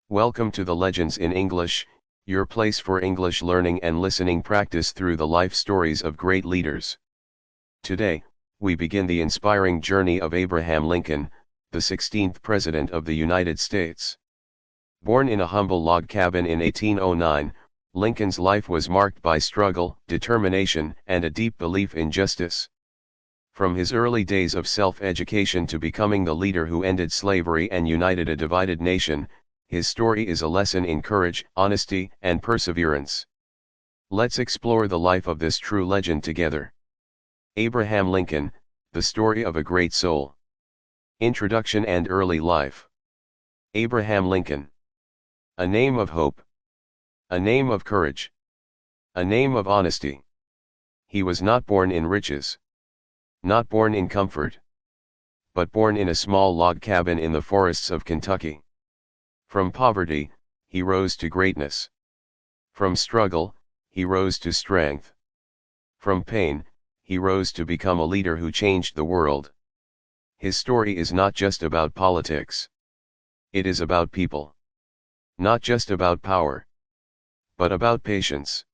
Welcome to the Legends in English, your place for English learning and listening practice through the life stories of great leaders. Today, we begin the inspiring journey of Abraham Lincoln, the 16th President of the United States. Born in a humble log cabin in 1809, Lincoln's life was marked by struggle, determination, and a deep belief in justice. From his early days of self-education to becoming the leader who ended slavery and united a divided nation, his story is a lesson in courage, honesty, and perseverance. Let's explore the life of this true legend together. Abraham Lincoln, the story of a great soul. Introduction and early life. Abraham Lincoln. A name of hope. A name of courage. A name of honesty. He was not born in riches. Not born in comfort. But born in a small log cabin in the forests of Kentucky. From poverty, he rose to greatness. From struggle, he rose to strength. From pain, he rose to become a leader who changed the world. His story is not just about politics. It is about people. Not just about power. But about patience.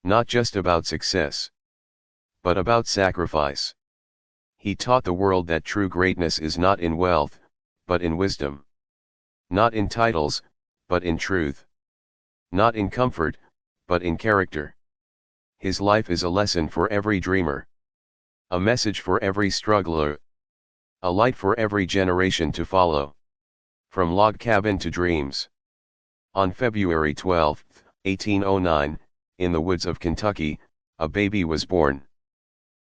Not just about success. But about sacrifice. He taught the world that true greatness is not in wealth, but in wisdom. Not in titles, but in truth. Not in comfort, but in character. His life is a lesson for every dreamer. A message for every struggler. A light for every generation to follow. From log cabin to dreams. On February 12, 1809, in the woods of Kentucky, a baby was born.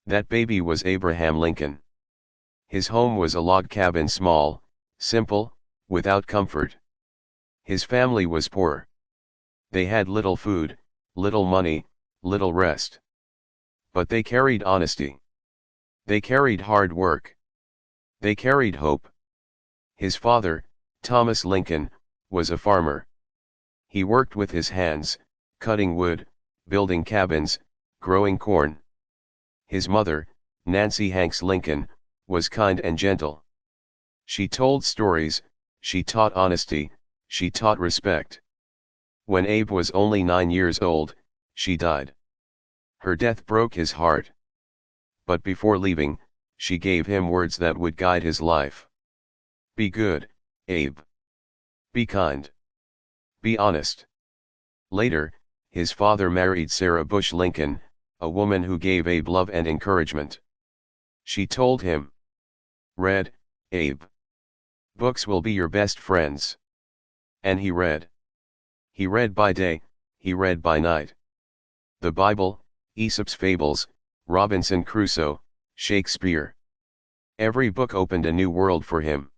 That baby was Abraham Lincoln. His home was a log cabin, small, simple, without comfort. His family was poor. They had little food, little money, little rest. But they carried honesty. They carried hard work. They carried hope. His father, Thomas Lincoln, was a farmer. He worked with his hands, cutting wood, building cabins, growing corn. His mother, Nancy Hanks Lincoln, was kind and gentle. She told stories, she taught honesty, she taught respect. When Abe was only 9 years old, she died. Her death broke his heart. But before leaving, she gave him words that would guide his life. Be good, Abe. Be kind. Be honest. Later, his father married Sarah Bush Lincoln, a woman who gave Abe love and encouragement. She told him, "Read, Abe. Books will be your best friends." And he read. He read by day, he read by night. The Bible, Aesop's Fables, Robinson Crusoe, Shakespeare. Every book opened a new world for him.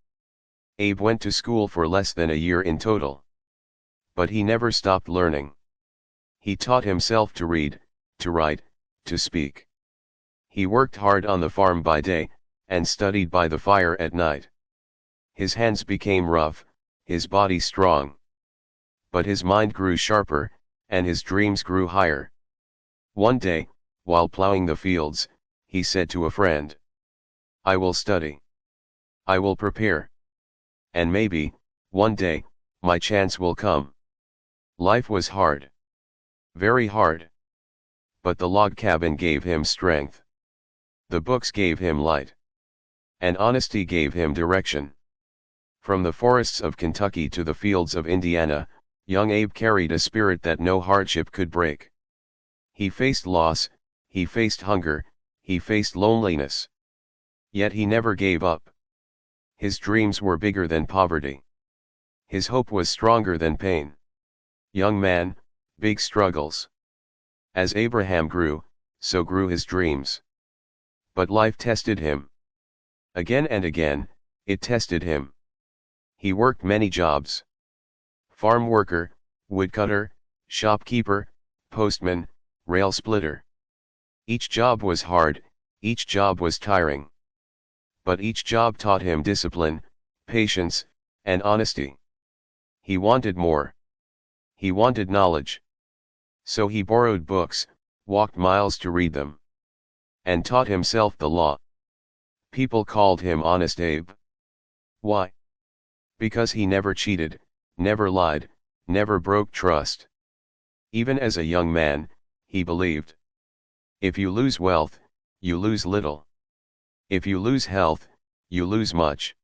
Abe went to school for less than a year in total. But he never stopped learning. He taught himself to read, to write, to speak. He worked hard on the farm by day, and studied by the fire at night. His hands became rough, his body strong. But his mind grew sharper, and his dreams grew higher. One day, while plowing the fields, he said to a friend, "I will study. I will prepare. And maybe, one day, my chance will come." Life was hard. Very hard. But the log cabin gave him strength. The books gave him light. And honesty gave him direction. From the forests of Kentucky to the fields of Indiana, young Abe carried a spirit that no hardship could break. He faced loss, he faced hunger, he faced loneliness. Yet he never gave up. His dreams were bigger than poverty. His hope was stronger than pain. Young man, big struggles. As Abraham grew, so grew his dreams. But life tested him. Again and again, it tested him. He worked many jobs. Farm worker, woodcutter, shopkeeper, postman, rail splitter. Each job was hard, each job was tiring. But each job taught him discipline, patience, and honesty. He wanted more. He wanted knowledge. So he borrowed books, walked miles to read them. And taught himself the law. People called him Honest Abe. Why? Because he never cheated, never lied, never broke trust. Even as a young man, he believed. If you lose wealth, you lose little. If you lose health, you lose much.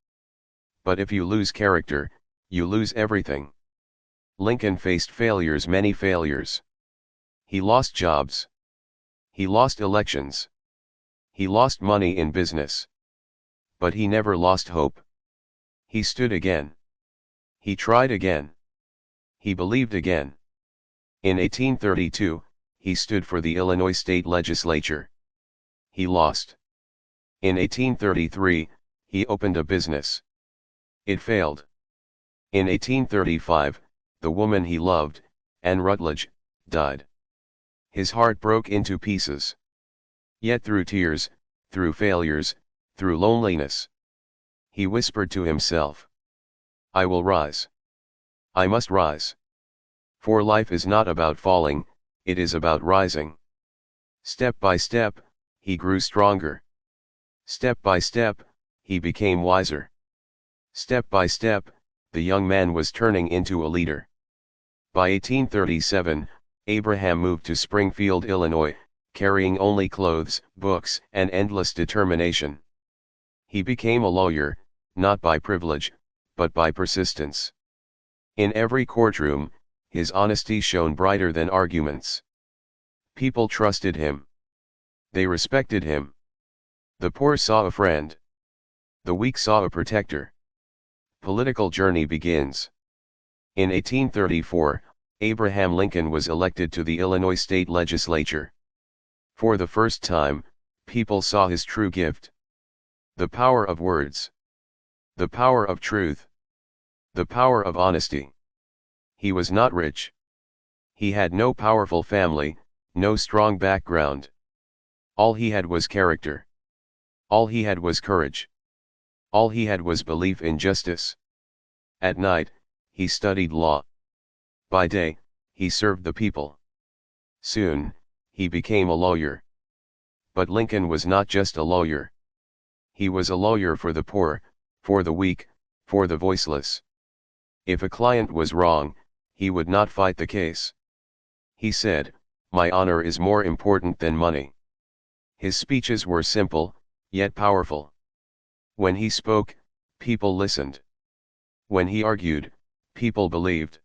But if you lose character, you lose everything. Lincoln faced failures, many failures. He lost jobs. He lost elections. He lost money in business. But he never lost hope. He stood again. He tried again. He believed again. In 1832, he stood for the Illinois state legislature. He lost. In 1833, he opened a business. It failed. In 1835, the woman he loved, Anne Rutledge, died. His heart broke into pieces. Yet through tears, through failures, through loneliness, he whispered to himself, I will rise. I must rise. For life is not about falling, it is about rising. Step by step, he grew stronger. Step by step, he became wiser. Step by step, the young man was turning into a leader. By 1837, Abraham moved to Springfield, Illinois, carrying only clothes, books, and endless determination. He became a lawyer, not by privilege, but by persistence. In every courtroom, his honesty shone brighter than arguments. People trusted him. They respected him. The poor saw a friend. The weak saw a protector. Political journey begins. In 1834, Abraham Lincoln was elected to the Illinois state legislature. For the first time, people saw his true gift. The power of words. The power of truth. The power of honesty. He was not rich. He had no powerful family, no strong background. All he had was character. All he had was courage. All he had was belief in justice. At night, he studied law. By day, he served the people. Soon, he became a lawyer. But Lincoln was not just a lawyer. He was a lawyer for the poor, for the weak, for the voiceless. If a client was wrong, he would not fight the case. He said, my honor is more important than money. His speeches were simple, yet powerful. When he spoke, people listened. When he argued, people believed.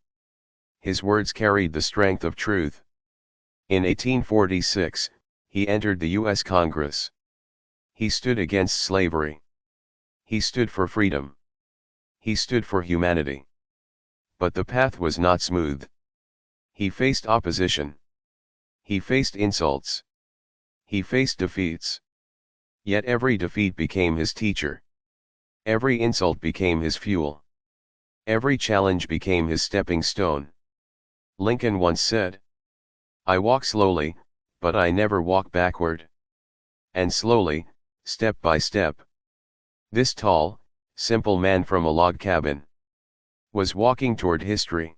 His words carried the strength of truth. In 1846, he entered the U.S. Congress. He stood against slavery. He stood for freedom. He stood for humanity. But the path was not smooth. He faced opposition. He faced insults. He faced defeats. Yet every defeat became his teacher. Every insult became his fuel. Every challenge became his stepping stone. Lincoln once said, I walk slowly, but I never walk backward. And slowly, step by step. This tall, simple man from a log cabin was walking toward history,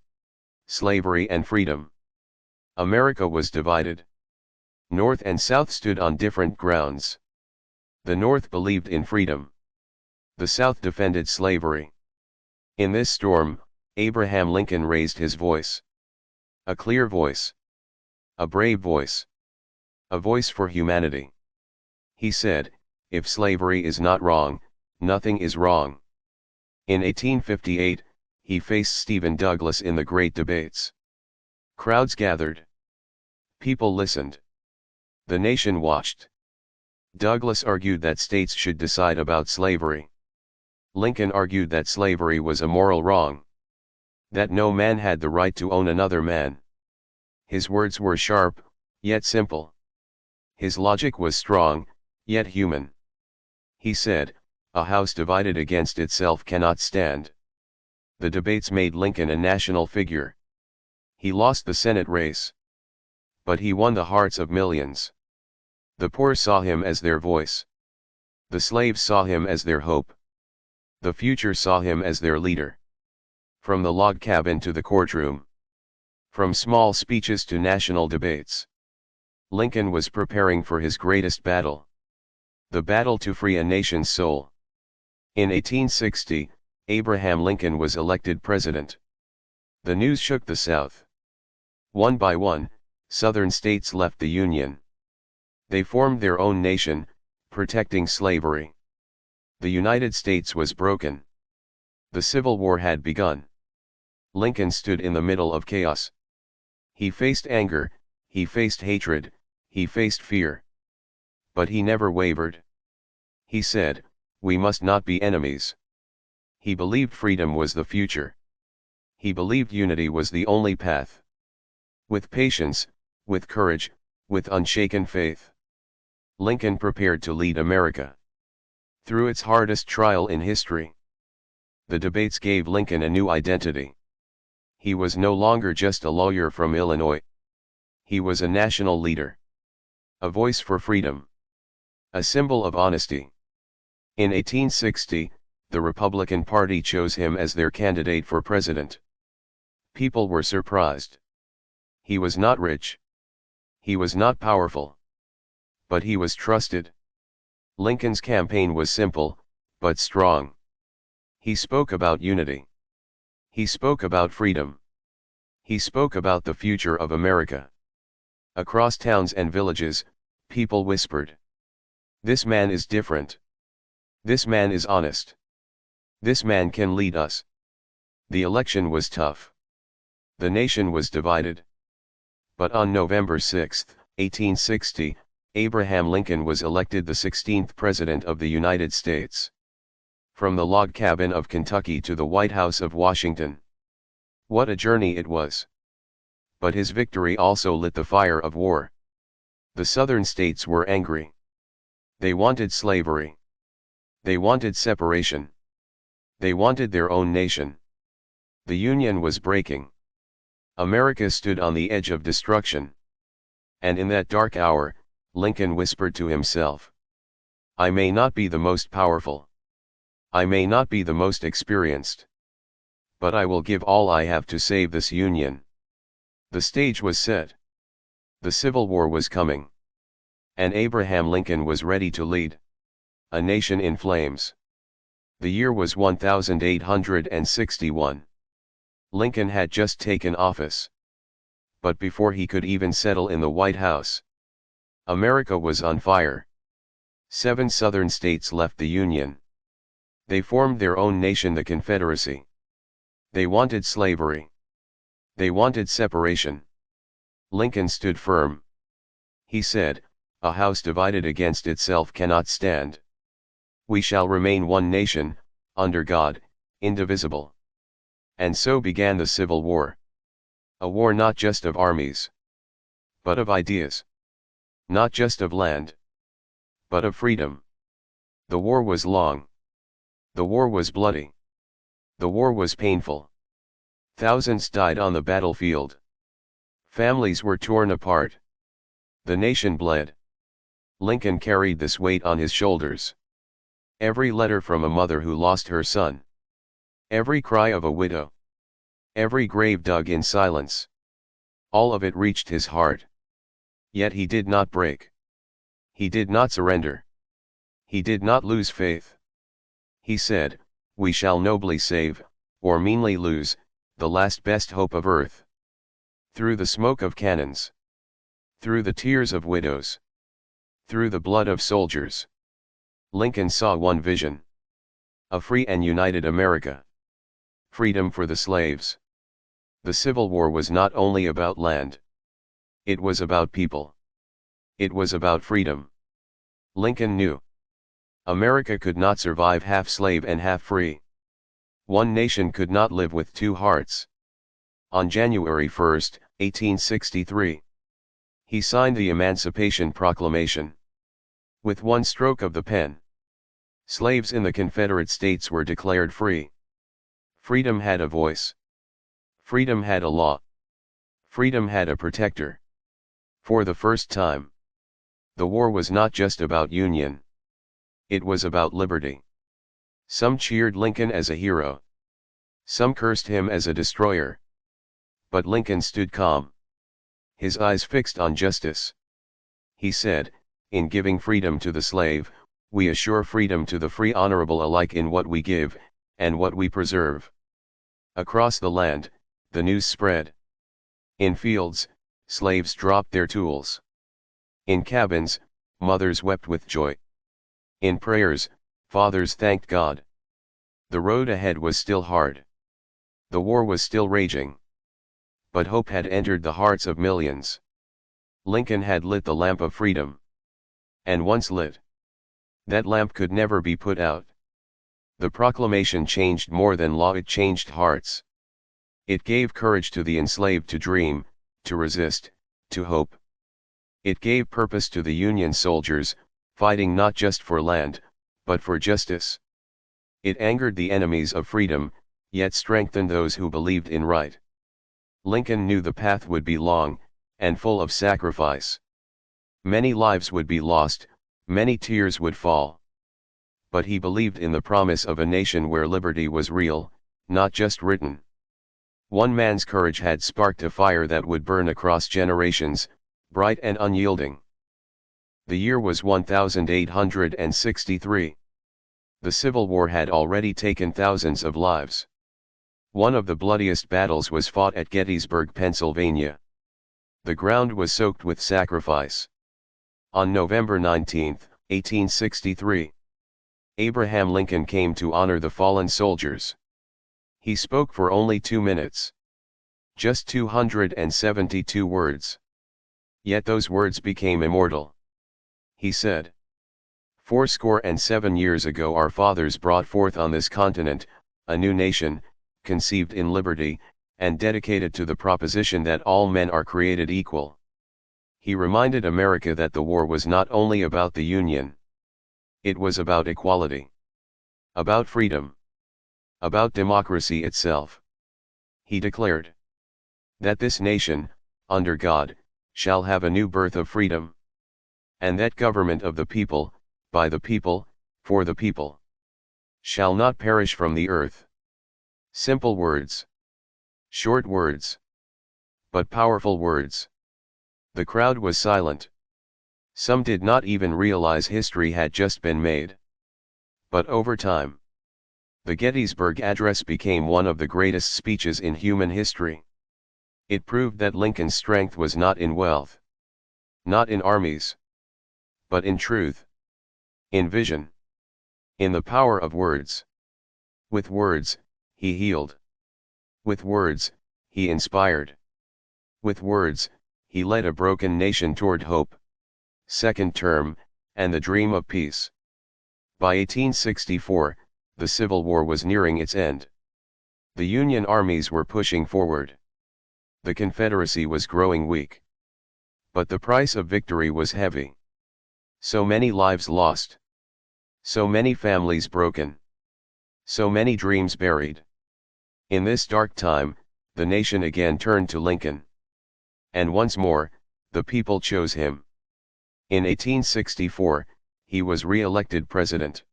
slavery and freedom. America was divided. North and South stood on different grounds. The North believed in freedom. The South defended slavery. In this storm, Abraham Lincoln raised his voice. A clear voice. A brave voice. A voice for humanity. He said, if slavery is not wrong, nothing is wrong. In 1858, he faced Stephen Douglas in the great debates. Crowds gathered. People listened. The nation watched. Douglas argued that states should decide about slavery. Lincoln argued that slavery was a moral wrong. That no man had the right to own another man. His words were sharp, yet simple. His logic was strong, yet human. He said, a house divided against itself cannot stand. The debates made Lincoln a national figure. He lost the Senate race. But he won the hearts of millions. The poor saw him as their voice. The slaves saw him as their hope. The future saw him as their leader. From the log cabin to the courtroom. From small speeches to national debates. Lincoln was preparing for his greatest battle. The battle to free a nation's soul. In 1860, Abraham Lincoln was elected president. The news shook the South. One by one, Southern states left the Union. They formed their own nation, protecting slavery. The United States was broken. The Civil War had begun. Lincoln stood in the middle of chaos. He faced anger, he faced hatred, he faced fear. But he never wavered. He said, "We must not be enemies." He believed freedom was the future. He believed unity was the only path. With patience, with courage, with unshaken faith, Lincoln prepared to lead America through its hardest trial in history. The debates gave Lincoln a new identity. He was no longer just a lawyer from Illinois. He was a national leader. A voice for freedom. A symbol of honesty. In 1860, the Republican Party chose him as their candidate for president. People were surprised. He was not rich. He was not powerful. But he was trusted. Lincoln's campaign was simple, but strong. He spoke about unity. He spoke about freedom. He spoke about the future of America. Across towns and villages, people whispered, "This man is different. This man is honest. This man can lead us." The election was tough. The nation was divided. But on November 6, 1860, Abraham Lincoln was elected the 16th President of the United States. From the log cabin of Kentucky to the White House of Washington. What a journey it was. But his victory also lit the fire of war. The Southern states were angry. They wanted slavery. They wanted separation. They wanted their own nation. The Union was breaking. America stood on the edge of destruction. And in that dark hour, Lincoln whispered to himself, "I may not be the most powerful. I may not be the most experienced. But I will give all I have to save this Union." The stage was set. The Civil War was coming. And Abraham Lincoln was ready to lead a nation in flames. The year was 1861. Lincoln had just taken office. But before he could even settle in the White House, America was on fire. 7 Southern states left the Union. They formed their own nation, the Confederacy. They wanted slavery. They wanted separation. Lincoln stood firm. He said, "A house divided against itself cannot stand. We shall remain one nation, under God, indivisible." And so began the Civil War. A war not just of armies, but of ideas. Not just of land, but of freedom. The war was long. The war was bloody. The war was painful. Thousands died on the battlefield. Families were torn apart. The nation bled. Lincoln carried this weight on his shoulders. Every letter from a mother who lost her son. Every cry of a widow. Every grave dug in silence. All of it reached his heart. Yet he did not break. He did not surrender. He did not lose faith. He said, "We shall nobly save, or meanly lose, the last best hope of earth." Through the smoke of cannons. Through the tears of widows. Through the blood of soldiers. Lincoln saw one vision. A free and united America. Freedom for the slaves. The Civil War was not only about land. It was about people. It was about freedom. Lincoln knew America could not survive half slave and half free. One nation could not live with two hearts. On January 1, 1863, he signed the Emancipation Proclamation. With one stroke of the pen, slaves in the Confederate States were declared free. Freedom had a voice. Freedom had a law. Freedom had a protector. For the first time, the war was not just about union. It was about liberty. Some cheered Lincoln as a hero. Some cursed him as a destroyer. But Lincoln stood calm. His eyes fixed on justice. He said, "In giving freedom to the slave, we assure freedom to the free, honorable alike in what we give, and what we preserve." Across the land, the news spread. In fields, slaves dropped their tools. In cabins, mothers wept with joy. In prayers, fathers thanked God. The road ahead was still hard. The war was still raging. But hope had entered the hearts of millions. Lincoln had lit the lamp of freedom. And once lit, that lamp could never be put out. The proclamation changed more than law, it changed hearts. It gave courage to the enslaved to dream, to resist, to hope. It gave purpose to the Union soldiers, fighting not just for land, but for justice. It angered the enemies of freedom, yet strengthened those who believed in right. Lincoln knew the path would be long, and full of sacrifice. Many lives would be lost, many tears would fall. But he believed in the promise of a nation where liberty was real, not just written. One man's courage had sparked a fire that would burn across generations, bright and unyielding. The year was 1863. The Civil War had already taken thousands of lives. One of the bloodiest battles was fought at Gettysburg, Pennsylvania. The ground was soaked with sacrifice. On November 19, 1863, Abraham Lincoln came to honor the fallen soldiers. He spoke for only 2 minutes. Just 272 words. Yet those words became immortal. He said, "Fourscore and 7 years ago our fathers brought forth on this continent, a new nation, conceived in liberty, and dedicated to the proposition that all men are created equal." He reminded America that the war was not only about the Union. It was about equality. About freedom. About democracy itself. He declared that this nation, under God, shall have a new birth of freedom. And that government of the people, by the people, for the people, shall not perish from the earth. Simple words. Short words. But powerful words. The crowd was silent. Some did not even realize history had just been made. But over time, the Gettysburg Address became one of the greatest speeches in human history. It proved that Lincoln's strength was not in wealth, not in armies, but in truth, in vision, in the power of words. With words, he healed. With words, he inspired. With words, he led a broken nation toward hope, second term, and the dream of peace. By 1864, the Civil War was nearing its end. The Union armies were pushing forward. The Confederacy was growing weak. But the price of victory was heavy. So many lives lost. So many families broken. So many dreams buried. In this dark time, the nation again turned to Lincoln. And once more, the people chose him. In 1864, he was re-elected president.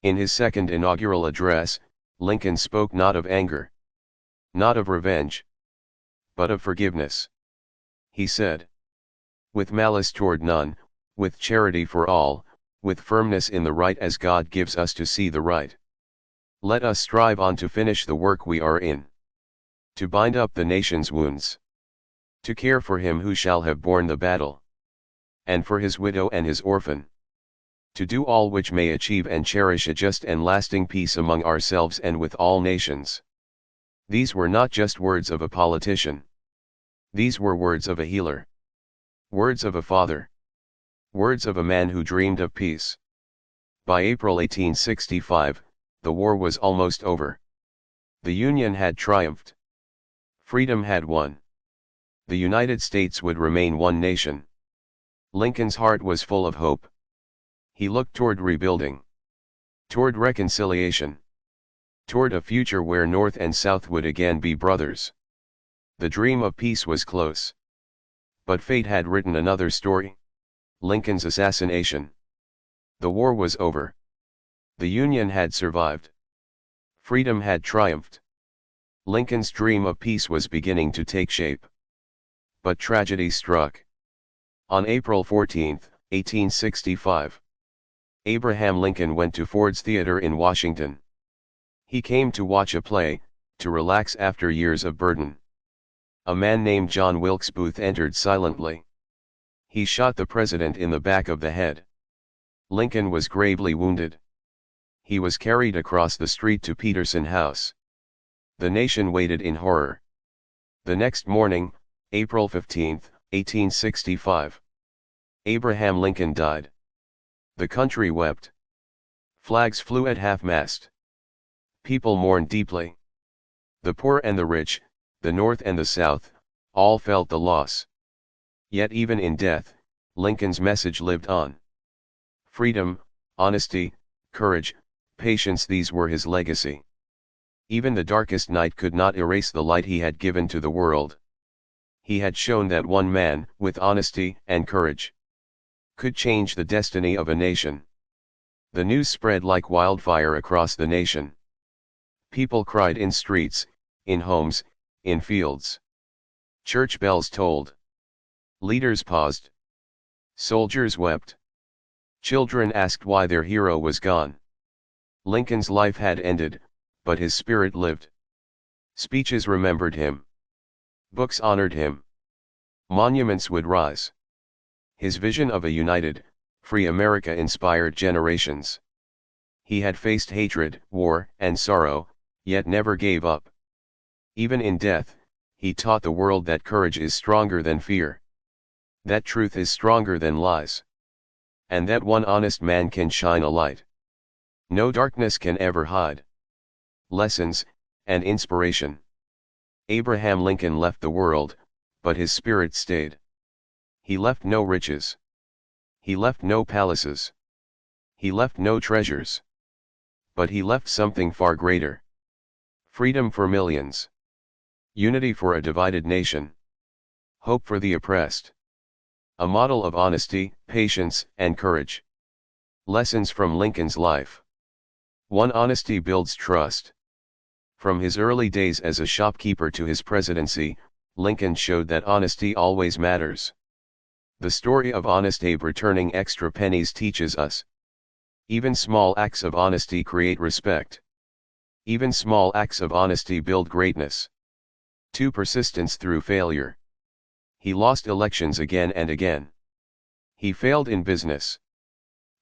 In his second inaugural address, Lincoln spoke not of anger, not of revenge, but of forgiveness. He said, "With malice toward none, with charity for all, with firmness in the right as God gives us to see the right. Let us strive on to finish the work we are in. To bind up the nation's wounds. To care for him who shall have borne the battle. And for his widow and his orphan. To do all which may achieve and cherish a just and lasting peace among ourselves and with all nations." These were not just words of a politician. These were words of a healer. Words of a father. Words of a man who dreamed of peace. By April 1865, the war was almost over. The Union had triumphed. Freedom had won. The United States would remain one nation. Lincoln's heart was full of hope. He looked toward rebuilding. Toward reconciliation. Toward a future where North and South would again be brothers. The dream of peace was close. But fate had written another story. Lincoln's assassination. The war was over. The Union had survived. Freedom had triumphed. Lincoln's dream of peace was beginning to take shape. But tragedy struck. On April 14, 1865, Abraham Lincoln went to Ford's Theater in Washington. He came to watch a play, to relax after years of burden. A man named John Wilkes Booth entered silently. He shot the president in the back of the head. Lincoln was gravely wounded. He was carried across the street to Peterson House. The nation waited in horror. The next morning, April 15, 1865, Abraham Lincoln died. The country wept. Flags flew at half-mast. People mourned deeply. The poor and the rich, the North and the South, all felt the loss. Yet even in death, Lincoln's message lived on. Freedom, honesty, courage, patience, these were his legacy. Even the darkest night could not erase the light he had given to the world. He had shown that one man, with honesty and courage, could change the destiny of a nation. The news spread like wildfire across the nation. People cried in streets, in homes, in fields. Church bells tolled. Leaders paused. Soldiers wept. Children asked why their hero was gone. Lincoln's life had ended, but his spirit lived. Speeches remembered him. Books honored him. Monuments would rise. His vision of a united, free America inspired generations. He had faced hatred, war, and sorrow, yet never gave up. Even in death, he taught the world that courage is stronger than fear. That truth is stronger than lies. And that one honest man can shine a light no darkness can ever hide. Lessons, and inspiration. Abraham Lincoln left the world, but his spirit stayed. He left no riches. He left no palaces. He left no treasures. But he left something far greater. Freedom for millions. Unity for a divided nation. Hope for the oppressed. A model of honesty, patience, and courage. Lessons from Lincoln's life. 1. Honesty builds trust. From his early days as a shopkeeper to his presidency, Lincoln showed that honesty always matters. The story of Honest Abe returning extra pennies teaches us. Even small acts of honesty create respect. Even small acts of honesty build greatness. 2. Persistence through failure. He lost elections again and again. He failed in business.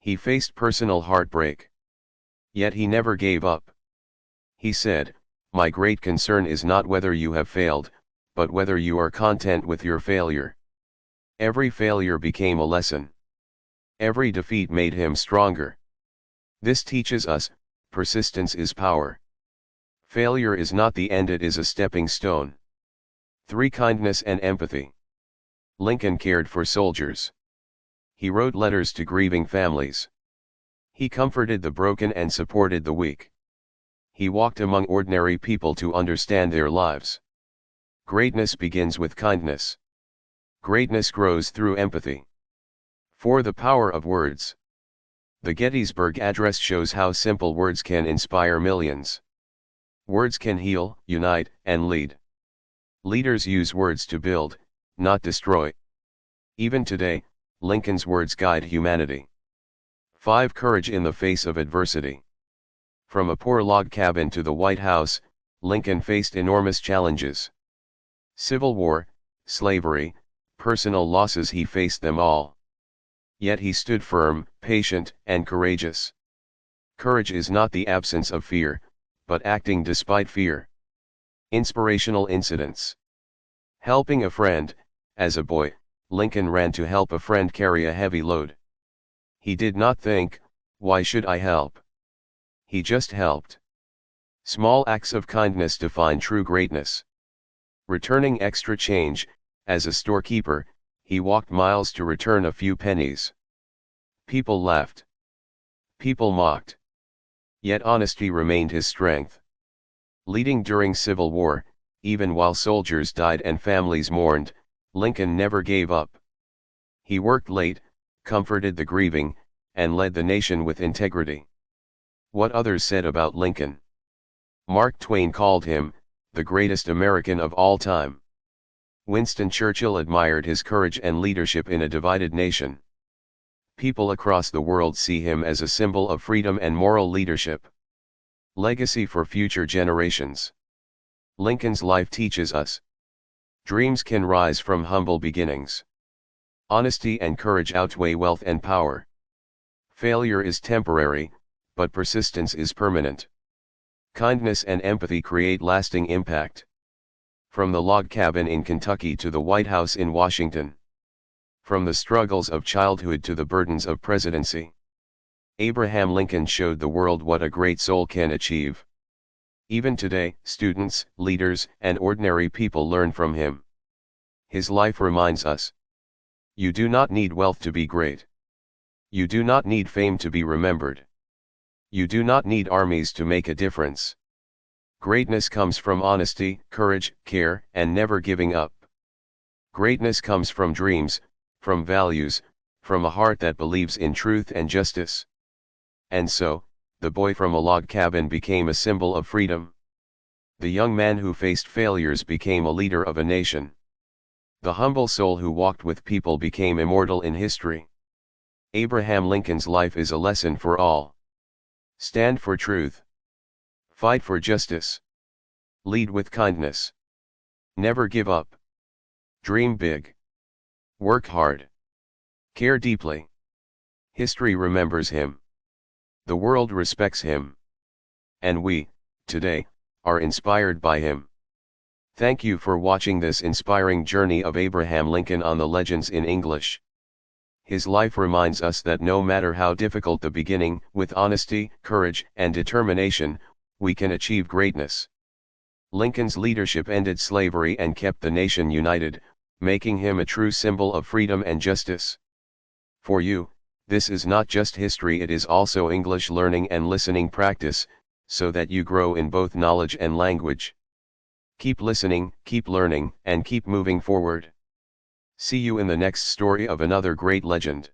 He faced personal heartbreak. Yet he never gave up. He said, "My great concern is not whether you have failed, but whether you are content with your failure." Every failure became a lesson. Every defeat made him stronger. This teaches us, persistence is power. Failure is not the end, it is a stepping stone. 3. Kindness and empathy. Lincoln cared for soldiers. He wrote letters to grieving families. He comforted the broken and supported the weak. He walked among ordinary people to understand their lives. Greatness begins with kindness. Greatness grows through empathy. 4. The power of words. The Gettysburg Address shows how simple words can inspire millions. Words can heal, unite, and lead. Leaders use words to build, not destroy. Even today, Lincoln's words guide humanity. 5. Courage in the face of adversity. From a poor log cabin to the White House, Lincoln faced enormous challenges. Civil War, slavery, personal losses, he faced them all. Yet he stood firm, patient, and courageous. Courage is not the absence of fear, but acting despite fear. Inspirational incidents. Helping a friend. As a boy, Lincoln ran to help a friend carry a heavy load. He did not think, "Why should I help?" He just helped. Small acts of kindness define true greatness. Returning extra change. As a storekeeper, he walked miles to return a few pennies. People laughed. People mocked. Yet honesty remained his strength. Leading during Civil War, even while soldiers died and families mourned, Lincoln never gave up. He worked late, comforted the grieving, and led the nation with integrity. What others said about Lincoln. Mark Twain called him, "the greatest American of all time." Winston Churchill admired his courage and leadership in a divided nation. People across the world see him as a symbol of freedom and moral leadership. Legacy for future generations. Lincoln's life teaches us Dreams can rise from humble beginnings. Honesty and courage outweigh wealth and power. Failure is temporary, but persistence is permanent. Kindness and empathy create lasting impact. From the log cabin in Kentucky to the White House in Washington. From the struggles of childhood to the burdens of presidency. Abraham Lincoln showed the world what a great soul can achieve. Even today, students, leaders, and ordinary people learn from him. His life reminds us. You do not need wealth to be great. You do not need fame to be remembered. You do not need armies to make a difference. Greatness comes from honesty, courage, care, and never giving up. Greatness comes from dreams, from values, from a heart that believes in truth and justice. And so, the boy from a log cabin became a symbol of freedom. The young man who faced failures became a leader of a nation. The humble soul who walked with people became immortal in history. Abraham Lincoln's life is a lesson for all. Stand for truth. Fight for justice. Lead with kindness. Never give up. Dream big. Work hard. Care deeply. History remembers him. The world respects him. And we, today, are inspired by him. Thank you for watching this inspiring journey of Abraham Lincoln on the Legends in English. His life reminds us that no matter how difficult the beginning, with honesty, courage, and determination, we can achieve greatness. Lincoln's leadership ended slavery and kept the nation united, making him a true symbol of freedom and justice. For you, this is not just history, it is also English learning and listening practice, so that you grow in both knowledge and language. Keep listening, keep learning, and keep moving forward. See you in the next story of another great legend.